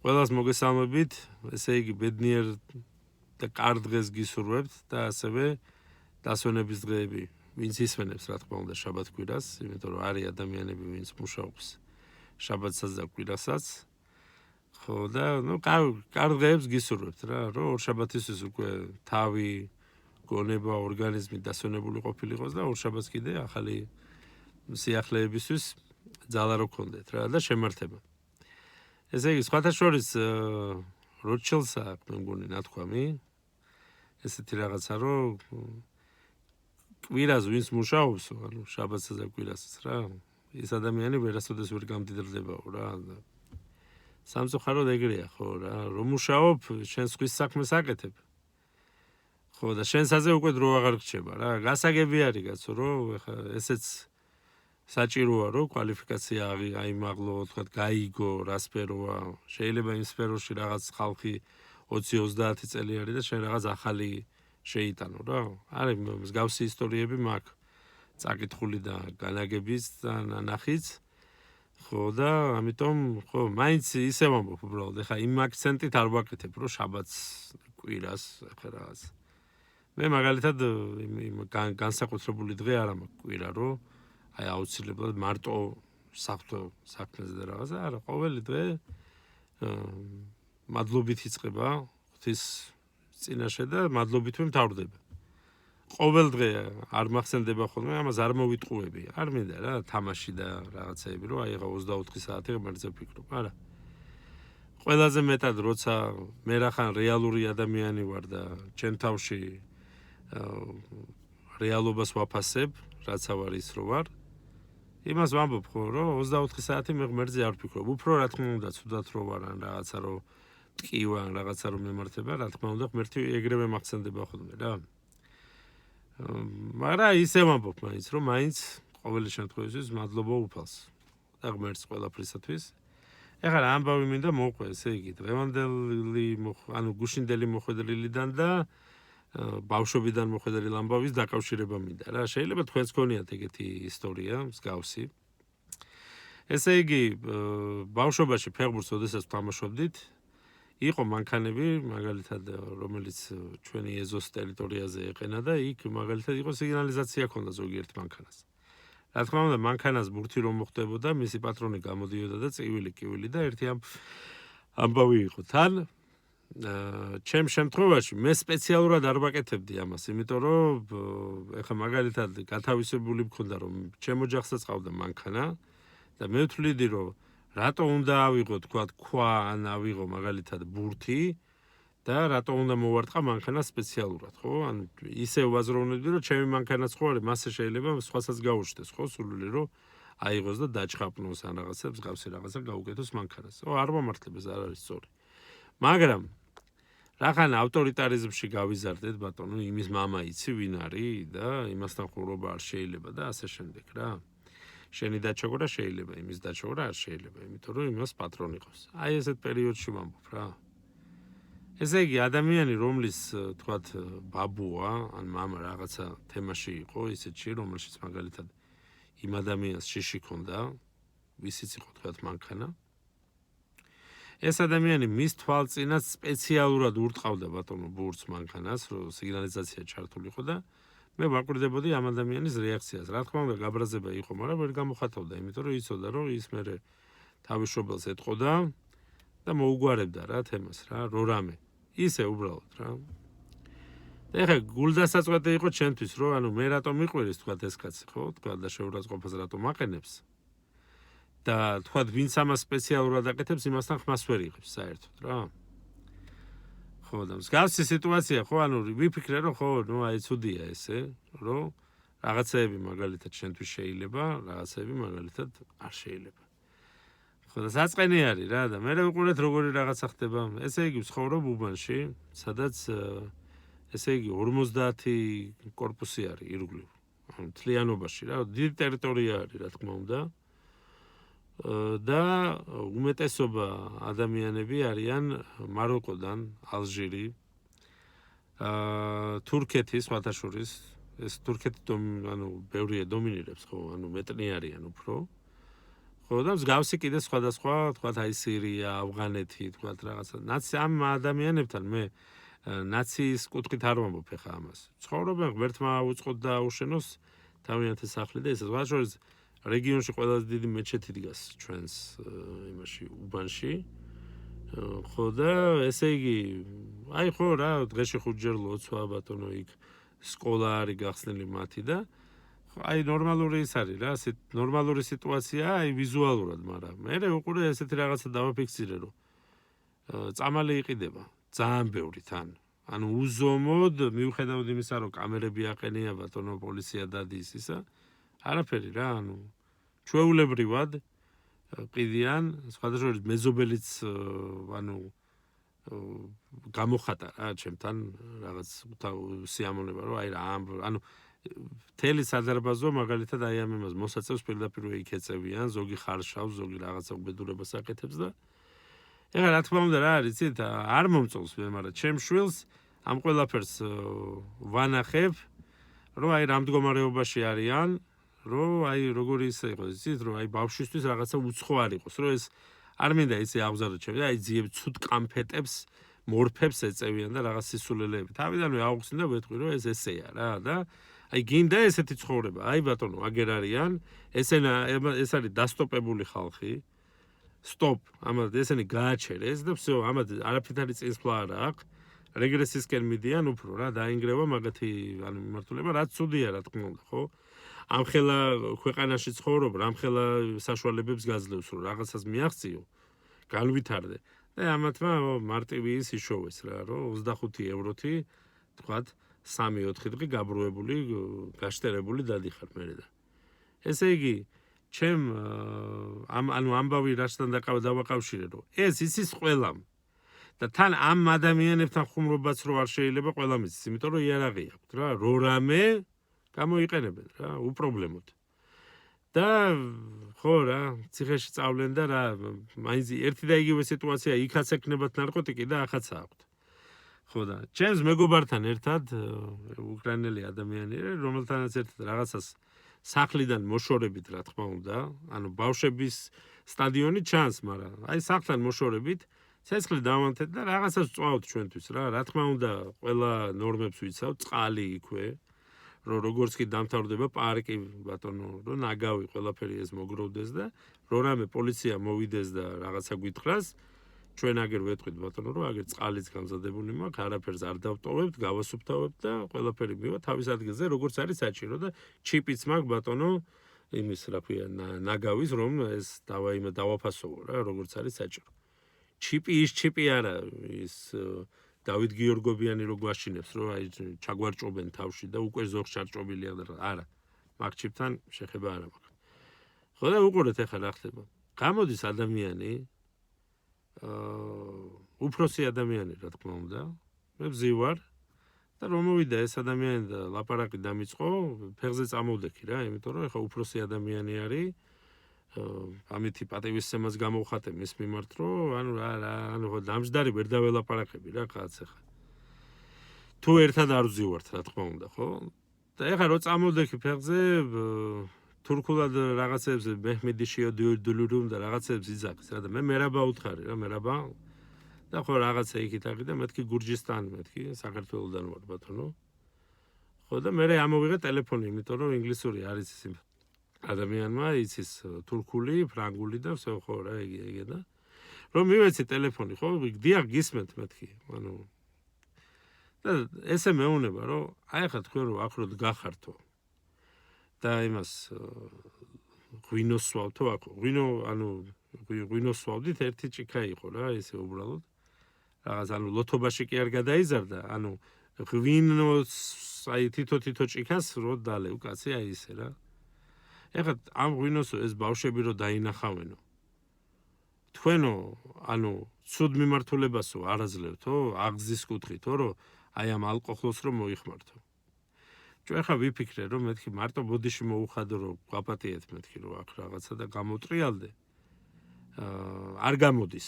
ყველას მოგესალმებით, ესე იგი ბედნიერ და კარგ დღეს გისურვებთ და ასევე დასვენების დღეები, ვინც ისვენებს რა თქმა უნდა შაბათ-კვირას, იმიტომ რომ არის ადამიანები, ვინც მუშაობს შაბათსაც და კვირასაც. ხო და კარგ დღეებს გისურვებთ რა, რომ ორ შაბათისთვის უკვე თავი, გონება, ორგანიზმი დასვენებული ყოფილიყოს და ორ შაბათს კიდე ახალი სიახლეებისთვის ძალა რო გქონდეთ რა და შემართება. ესე იგი, სხვათა შორის როჩილსა მე მგონი ნათქვამი, ესეთი რაღაცა, რომ კვირას ვინც მუშაობს, ანუ შაბათსა და კვირასაც რა, ის ადამიანი ვერასოდეს ვერ გამდიდრდებაო რა. სამწუხაროდ ეგრეა, ხო რა, რომ მუშაობ, შენ სხვის საქმეს აკეთებ. ხო და შენსაზე უკვე დრო აღარ გრჩება რა. გასაგები არის კაცო, რომ ეხა ესეც საჭიროა რომ კვალიფიკაცია აიმაღლო, თქვათ გაიგო რა სფეროა. შეიძლება იმ სფეროში რაღაც ხალხი 20-30 წელი არის და შენ რაღაც ახალი შეიტანო რა. არის მსგავსი ისტორიები მაქვს წაკითხული და განაგების და ნახიც. ხო და ამიტომ ხო მაინც ისევ ამბობ უბრალოდ ეხა იმ აქცენტით არ ვაკეთებ რომ შაბათს კვირას ეხა რაღაც. მე მაგალითად იმ განსაკუთრებული დღე არ მაქვს კვირა რომ აი აუცილებლად მარტო საღვთო საქმეზე და რაღაცა არა, ყოველი დღე მადლობით იწყება ღვთის წინაშე და მადლობით მთავრდება. ყოველ დღე არ მახსენდება ხოლმე, ამას არ მოვიტყუები. არ მინდა რა თამაში და რაღაცეები, რომ აი ახლა 24 საათი ღმერთზე ვფიქრობ, არა. ყველაზე მეტად როცა მე რახან რეალური ადამიანი ვარ და ჩემ თავში რეალობას ვაფასებ, რაც ავარ ის რო ვარ. იმას ვამბობ ხო, რომ 24 საათი მე ღმერთზე არ ვფიქრობ. უფრო რა თქმა უნდა, ცუდად რო ვარ ან რაღაცა რო ტკივა, რაღაცა რო მემართება, რა თქმა უნდა, ღმერთი ეგრევე მახსენდება ხოლმე რა. მაგრამ ისე ვამბობ მაინც, რომ მაინც ყოველი შემთხვევაში მადლობა უფალს და ღმერთს ყველაფრისათვის. ეხლა რა ამბავი მინდა მოვყვე, ესე იგი, დღევანდელი, ანუ გუშინდელი მოხვედრილიდან და ბავშვობიდან მოხვედრილ ამბავის დაკავშირება მინდა რა. შეიძლება თქვენც გქონიათ ეგეთი ისტორია, მსგავსი. ესე იგი, ბავშვობაში ფეხბურთს ოდესაც ვთამაშობდით, იყო მანქანები, მაგალითად, რომელიც ჩვენი ეზოს ტერიტორიაზე ეყენა და იქ მაგალითად იყო სიგნალიზაცია ქონდა ზოგიერთ მანქანას. რა თქმა უნდა, მანქანას ბურთი რომ მოხდებოდა, მისი პატრონი გამოდიოდა და წივილი და ერთი ამბავი იყო. თან ჩემ შემთხვევაში მე სპეციალურად არ ვაკეთებდი ამას, იმიტომ რომ ეხა მაგალითად გათავისებული მქონდა რომ ჩემ ოჯახსაც ყავდა მანქანა და მე ვთვლიდი რომ რატო უნდა ავიღო თქვათ ქვა ან ავიღო მაგალითად ბურთი და რატო უნდა მოვარტყა მანქანა სპეციალურად, ხო? ან ისე ვაზროვნებდი რომ ჩემი მანქანაც ხო არის, მასე შეიძლება სხვასაც გაუჩნდეს, ხო? სულული რომ აიღოს და დაჭხაპნოს ან რაღაცა მსგავსი რაღაცა გაუკეთოს მანქანას. არ მომართლებ, ეს არ არის სწორი. მაგრამ რახან ავტორიტარიზმში გავიზარდეთ, ბატონო, იმის მამა იცი ვინ არის და იმასთან ხურობა არ შეიძლება და ასე შემდეგ რა. შენი დაჩაგვრა შეიძლება, იმის დაჩაგვრა არ შეიძლება, იმიტომ რომ იმას პატრონი ყავს. აი ესეთ პერიოდში ვამბობ რა. ესე იგი, ადამიანი, რომლის თქვათ ბაბუა ან მამა რაღაცა თემაში იყო, ისეთში, რომელშიც მაგალითად იმ ადამიანს შიში ქონდა, ვისიც იყო თქვათ მანქანა. ეს ადამიანი მის თვალწინაც სპეციალურად ურტყავდა ბატონო ბურთს მანქანას, რომ სიგნალიზაცია ჩართული იყო და მე ვაკვირდებოდი ამ ადამიანის რეაქციას. რა თქმა უნდა, გაბრაზება იყო, მაგრამ ვერ გამოხატავდა, იმიტომ რომ იცოდა, რომ ის მერე თავისშობელს ეტყოდა და მოუგვარებდა რა თემას რა, რო რამე. ისე უბრალოდ რა. და ეხლა გულდასაწყვეტი იყო ჩემთვის, რომ ანუ მე რატომ მიყვირის თქვათ ეს კაცი, ხო? თქვათ და შეურაცხყოფას რატომ აყენებს? და თქვათ ვინც ამას სპეციალურად აკეთებს, იმასთან ხმას ვერ იღებს საერთოდ რა. ხო და მსგავსი სიტუაცია ხო, ანუ ვიფიქრე რომ ხო, ნუ აი ცუდია ესე, რომ რაღაცეები მაგალითად შენთვის შეიძლება, რაღაცეები მაგალითად არ შეიძლება. ხო და საწყენი არის რა და მე ვიყურეთ როგორი რაღაცა ხდება. ესე იგი ვცხოვრობ უბანში, სადაც ესე იგი 50 კორპუსი არის ირგვლივ. ანუ მთლიანობაში რა, დიდი ტერიტორია არის რა თქმა უნდა. და უმეტესობა ადამიანები არიან მაროკოდან, ალჟირი, თურქეთი, სხვათა შორის, ეს თურქეთი ანუ ბევრია დომინირებს ხო, ანუ მეტნი არიან უფრო. ხო და მსგავსი კიდე სხვადასხვა თქვათ აი სირია, ავღანეთი თქვათ რაღაცა. ნაცი ამ ადამიანებთან მე ნაციის კუთხით არ ვამბობ ხა ამას. ცხოვრობენ ღმერთმა უწყოთ და აუშენოს თავიანთი სახლი და ესე სხვა შორის რეგიონში ყველაზე დიდი მეჩეთი დგას ჩვენს იმაში უბანში. ხო და ესე იგი აი ხო რა დღეში 5 ჯერ ლოცვა ბატონო იქ სკოლა არის გახსნილი მათი და აი ნორმალური ის არის რა ნორმალური სიტუაცია აი ვიზუალურად მაგრამ მე უყურე ესეთი რაღაცა დავაფიქსირე რომ წამალი იყიდება ძალიან ბევრი თან ანუ უზომოდ მიუხედავად იმისა რომ კამერები აყენია ბატონო პოლიცია დადის ისა არაფერი რა ანუ ჩვეულებრივად ყიდიან სხვადასხვა მეზობელიც ანუ გამოხატა რა ჩემთან რაღაც სიამოვნება რომ აი რა ანუ თელი სადარბაზო მაგალითად აი ამ იმას მოსაწევს პირდაპირ იქეწევიან ზოგი ხარშავს ზოგი რაღაცა უბედურებას აკეთებს და ეხლა რა თქმა უნდა რა არის იცით არ მომწონს მე მაგრამ ჩემ შვილს ამ ყველაფერს ვანახებ რომ აი რამ მდგომარეობაში არიან რომ აი როგორი ისე იყოს იცით რომ აი ბავშვისთვის რაღაცა უცხო არ იყოს რომ ეს არ მინდა ისე აღზარდო ჩემი და აი ძიებ ცუდ კამფეტებს მორფებს ეწევიან და რაღაც სისულელეები თავიდანვე აუხსნი და ვეთქვი რომ ეს ესეა რა და აი გინდა ესეთი ცხოვრება აი ბატონო აგერ არიან ეს არის დასტოპებული ხალხი სტოპ ამათ ესენი გააჩერეს და всё ამათ არაფრით არის წინსვლა არ აქვს რეგრესისკენ მიდიან უფრო რა დაინგრევა მაგათი ანუ მიმართულება რაც ცუდია რა თქმა უნდა ხო ამხელა ქვეყანაში ცხოვრობ რამხელა საშუალებებს გაძლევს რომ რაღაცას მიაღწიო განვითარდე და ამათმა მარტივი ის იშოვეს რა რომ 25 ევროთი თქვათ 3-4 დღე გაბრუებული გაშტერებული დადიხარ მე და ესე იგი ჩემ ანუ ამბავი რასთან დავაკავშირე რომ ეს იცის ყველამ და თან ამ ადამიანებთან ხუმრობაც რო არ შეიძლება ყველამ იცის იმიტომ რომ იარაღი აქვს რა რორამე გამოიყენებენ რა უპრობლემოდ და ხო რა ციხეში წავლენ და რა მაინც ერთი და იგივე სიტუაცია იქაც ექნებათ ნარკოტიკი და ახაც აქვთ ხო და ჩემს მეგობართან ერთად უკრაინელი ადამიანი რომელთანაც ერთად რაღაცას სახლიდან მოშორებით რა თქმა უნდა ანუ ბავშვების სტადიონი ჩანს მაგრამ აი სახლთან მოშორებით ცეცხლი დავანთეთ და რაღაცას წვავთ ჩვენთვის რა თქმა უნდა ყველა ნორმებს ვიცავთ წყალი იქვე რომ როგორც კი დამთავრდება პარკი ბატონო რომ ნაგავი ყველაფერი ეს მოგროვდეს და რომ რამე პოლიცია მოვიდეს და რაღაცა გვითხრას ჩვენ აგერ ვეთქვით ბატონო რომ აგერ წყალიც გამზადებული მაქვს არაფერს არ დავტოვებთ გავასუფთავებთ და ყველაფერი მივა თავის ადგილზე როგორც არის საჭირო და ჩიპიც მაქვს ბატონო იმის რა ქვია ნაგავის რომ ეს დავაფასოვო რა როგორც არის საჭირო ჩიპი ის ჩიპი არა ის დავით გიორგობიანი რო გვაშინებს რომ აი ჩაგვარჭობენ თავში და უკვე ზოგ ჩარჭობილია არა მაგ ჩიპთან შეხება არ აქვს ხო და უყურეთ ახლა რა ხდება გამოდის ადამიანი უფროსი ადამიანი რა თქმა უნდა მე ვზივარ და რომ მოვიდა ეს ადამიანი და ლაპარაკი დამიწყო ფეხზე წამოვდექი რა იმიტომ რომ ახლა უფროსი ადამიანი არის ამითი პატივისცემას გამოვხატე მის მიმართ რომ ანუ დამჯდარი ვერ დაველაპარაკები რა კაც ახლა თუ ერთად არ ვზივართ რა თქმა უნდა ხო და ახლა რო წამოვდექი ფეხზე თურქულად რაღაცებს მეჰმედიშიო დულურუმ და რაღაცებს იძახის რა და მე მერაბა უთხარი რა მერაბა და ხო რაღაცა იქით აღი და მეთქი გურჯისტან მეთქი საქართველოსდან ვარ ბატონო ხო და მე ამოვიღე ტელეფონი იმიტომ რომ ინგლისური არის ის ადამიანმა იცის თურქული ფრანგული და всё ხო რა ეგე და რომ მივეცი ტელეფონი ხო დიახ გისმენთ მეთქი ანუ და ესე მეუნება რომ აი ხა თქვენ რომ ახლოდ გახართო და იმას ღვინოს სვავთო აქ ღვინო ანუ ღვინოს სვავდით ერთი ჭიქა იყო რა ესე უბრალოდ რაღაც ანუ ლოთობაში კი არ გადაიზარდა ანუ ღვინოს აი თითო ჭიქას რო დალე უკაცი აი ესე რა ეხლა ამ ღვინოსო ეს ბავშვები რო დაინახავენო თქვენო ანუ ცუდ მიმართულებასო არაძლევთო აღზის კუთხითო რომ აი ამ ალკოჰოლს რომ მოიხმართო ჩვენ ხა ვიფიქრე რომ მეთქი მარტო ბოდიში მოუხადო რომ გვაპატიეთ მეთქი რომ აქ რაღაცა და გამოტრიალდე არ გამოდის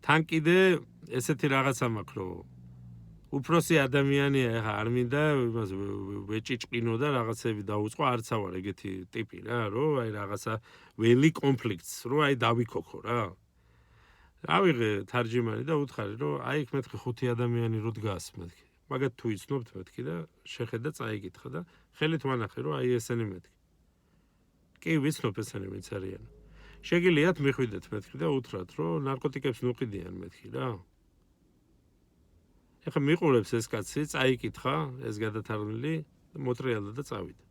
თან კიდე ესეთი რაღაცა მაქვს რომ უფროსი ადამიანია, ეხა არ მინდა იმას ვეჭიჭყინო და რაღაცები დაუწყო, არც ავარ ეგეთი ტიპი რა, რომ აი რაღაცა ველი კონფლიქტს, რომ აი დავიქოქო რა. ავიღე თარჯიმანი და უთხარი, რომ აი იქ მეთქი 5 ადამიანი რო დგას მეთქი. მაგათ თუ იცნობთ მეთქი და შეხედა წაიკითხა და ხელით ვანახე, რომ აი ესენი მეთქი. კი ვიცნობ ესენი ვინც არიან. შეგიძლიათ მიხვიდეთ მეთქი და უთხრათ, რომ ნარკოტიკებს ნუყიდიან მეთქი რა. ეხა მიყურებს ეს კაცი, წაიკითხა, ეს გადათარგმნილი, მოტრიალდა და წავიდა.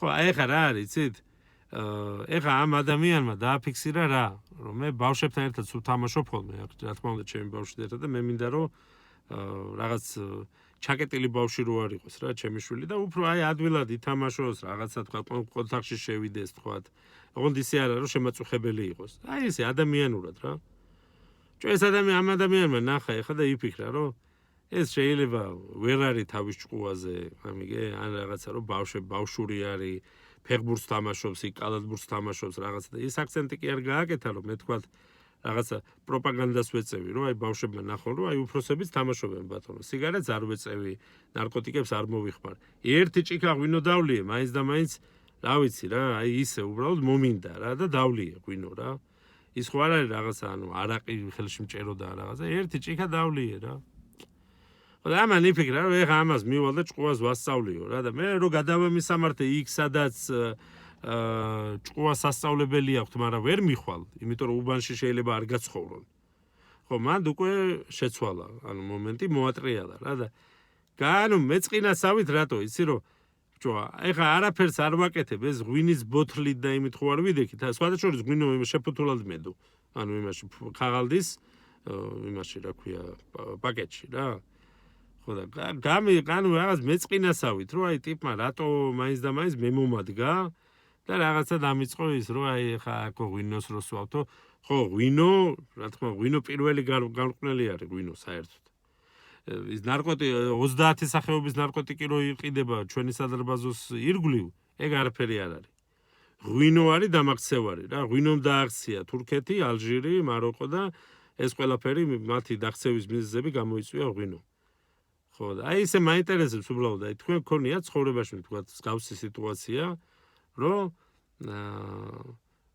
ხო, ეხა რა არის, იცით? ეხა ამ ადამიანმა დააფიქსირა რა, რომ მე ბავშვებთან ერთად სულ თამაშობ ხოლმე, რა თქმა უნდა, ჩემი ბავშვით ერთად და მე მინდა რომ რაღაც ჩაკეტილი ბავშვი რო არ იყოს რა, ჩემი შვილი და უფრო აი ადვილად ითამაშოს, რაღაცა თქვა კონტაქტში შევიდეს, თქვა. ოღონდ ისე არა, რომ შემაწუხებელი იყოს. აი ესე ადამიანურად რა. ეს ამ ადამიანმა ნახა ეხა და იფიქრა, რომ ეს შეიძლება ვერ არის თავის ჭკუაზე, ამიგე, ან რაღაცა რომ ბავშვური არის, ფეხბურთს თამაშობს, კალათბურთს თამაშობს რაღაცა და ეს აქცენტი კი არ გააკეთა, რომ მე თქვა რაღაცა პროპაგანდას ვეწევი, რომ აი ბავშვებმა ნახონ, რომ აი უფროსებიც თამაშობენ ბატონო. სიგარეტს არ ვეწევი, ნარკოტიკებს არ მოვიხმარ. ერთი ჭიქა ღვინო დავლიე, მაინც და მაინც რა ვიცი რა, აი ისე უბრალოდ მომინდა რა და დავლიე ღვინო რა. ის ხო არ არის რაღაცა, ანუ არაყი ხელში მჭერო და რაღაცა, ერთი ჭიქა დავლიე რა. და ამან იფიქრა, რომ ეხა ამას მივალ და ჭკუას ვასწავლიო რა და მე რო გადავემისამართე იქ, სადაც ჭკუა სასწავლებელი აქვს, მაგრამ ვერ მიხვალ, იმიტომ რომ უბანში შეიძლება არ გაცხოვრონ. ხო, მანდ უკვე შეცვალა, ანუ მომენტი მოატრიალა რა და განუ მეწყინასავით რატო, იცი რომ ჭკუა, ეხა არაფერს არ ვაკეთებ, ეს ღვინის ბოთლით და იმით ხო არ ვიდექით, სხვადასხვა ღვინო შეფუთულად მედო. ანუ იმაში ხაღალდის იმაში რა ქვია, პაკეტში რა. ხო და განუ რაღაც მეწყინასავით, რომ აი ტიპმა რატო მაინც და მაინც მემომადგა და რაღაცა დამიწყო ის, რომ აი ხა აქ ღვინოს რო სვავთო, ხო ღვინო, რა თქმა უნდა, ღვინო პირველი განყვნელი არის ღვინო საერთოდ. ის ნარკოტიკი 30 სახეობის ნარკოტიკი რო იყიდება ჩვენი სადარბაზოს ირგვლივ, ეგ არაფერი არ არის. ღვინო არის დამაქცევარი რა, ღვინომ დააქცია თურქეთი, ალჟირი, მაროკო და ეს ყველაფერი მათი დაქცევის მიზეზები გამოიწვია ღვინო. ხო და აი ესე მაინტერესებს უბრალოდ აი თქვენ გქონიათ ცხოვრებაში თქვა მსგავსი სიტუაცია, რომ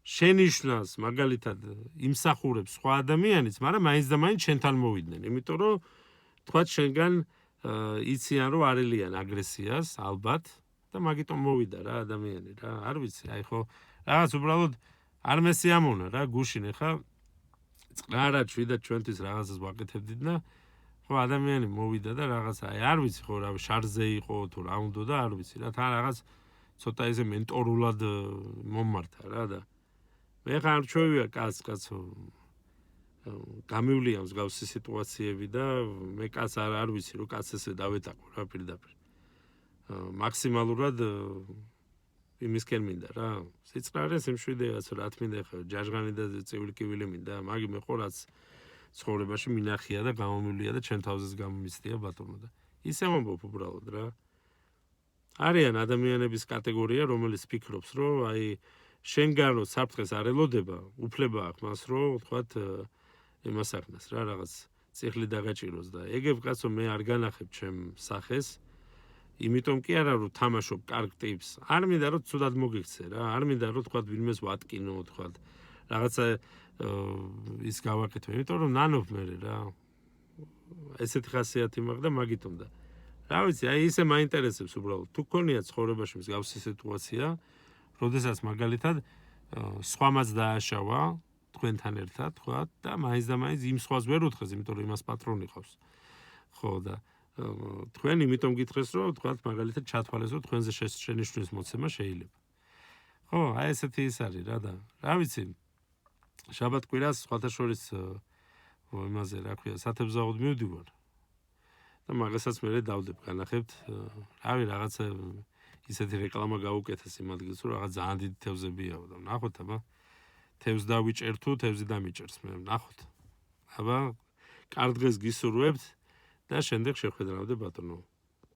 შენიშვნას მაგალითად იმსახურებს სხვა ადამიანიც, მაგრამ მაინც და მაინც შენთან მოვიდნენ, იმიტომ რომ თქვა შენგან იციან რომ არელიან აგრესიას, ალბათ და მაგიტომ მოვიდა რა ადამიანი რა, არ ვიცი, აი ხო რაღაც უბრალოდ არ მესიამოვნა რა, გუშინ ხა წყნარად შვიდად ჩვენთვის რაღაცას ვაკეთებდით და ხო ადამიანი მოვიდა და რაღაცა, აი არ ვიცი ხო რა შარზე იყო თუ რა უნდა და არ ვიცი რა, თან რაღაც ცოტა ესე მენტორულად მომმართა რა და მე ხარ ჩვევია კაცო გამივლია მსგავსი სიტუაციები და მე კაც არ ვიცი რომ კაც ესე დავეტაკო რა პირდაპირ მაქსიმალურად იმისკენ მინდა რა სიწყარეს იმშვიდეაც რა თმინდა ხა ჯაჟღანი და წევილკივილი მინდა მაგი მე ხო რაც ცხოვრებაში მინახია და გამომივლია და ჩემ თავზეც გამომიცდია ბატონო და ისე მომბობ უბრალოდ რა არიან ადამიანების კატეგორია რომელიც ფიქრობს რომ აი შენგან რო საფრთხეს არ ელოდება უფლება აქვს მას რომ ვთქვათ იმას ახნას რა რაღაც წიხლი დაგაჭიროს და ეგებ კაცო მე არ განახებ ჩემ სახეს იმიტომ კი არა რომ თამაშობ კარგ ტიპს არ მინდა რომ ცუდად მოგიქცე რა არ მინდა რომ ვთქვათ ვინმეს ვატკინო ვთქვათ რაღაცა ის გავაკეთო იმიტომ რომ ნანობ მე რა ესეთი ხასიათი მაქვს და მაგით უნდა რა ვიცი აი ისე მაინტერესებს უბრალოდ თუ გქონიათ ცხოვრებაში მსგავსი სიტუაცია როდესაც მაგალითად სხვამაც დააშავა თქვენთან ერთად თქვა და მაინც და მაინც იმ სხვას ვერ უთხეს იმიტომ რომ იმას პატრონი ყავს ხო და თქვენ იმიტომ გითხრეს რომ თქვა მაგალითად ჩათვალეს რომ თქვენზე შენიშვნის მოცემა შეიძლება ხო აი ესეთი ის არის რა და რა ვიცი შაბათ-კვირას სხვათა შორის იმაზე რა ქვია სათევზაოდ მივდივარ და მაგასაც მე დავდებ განახებთ რავი რაღაცა ისეთი რეკლამა გაუკეთეს იმ ადგილს რომ რაღაც ძალიან დიდი თევზებიაო და ნახოთ აბა თევზ დავიჭერ თუ თევზი დამიჭერს მე ნახოთ აბა კარგ დღეს გისურვებთ და შემდეგ შეხვედრავდე ბატონო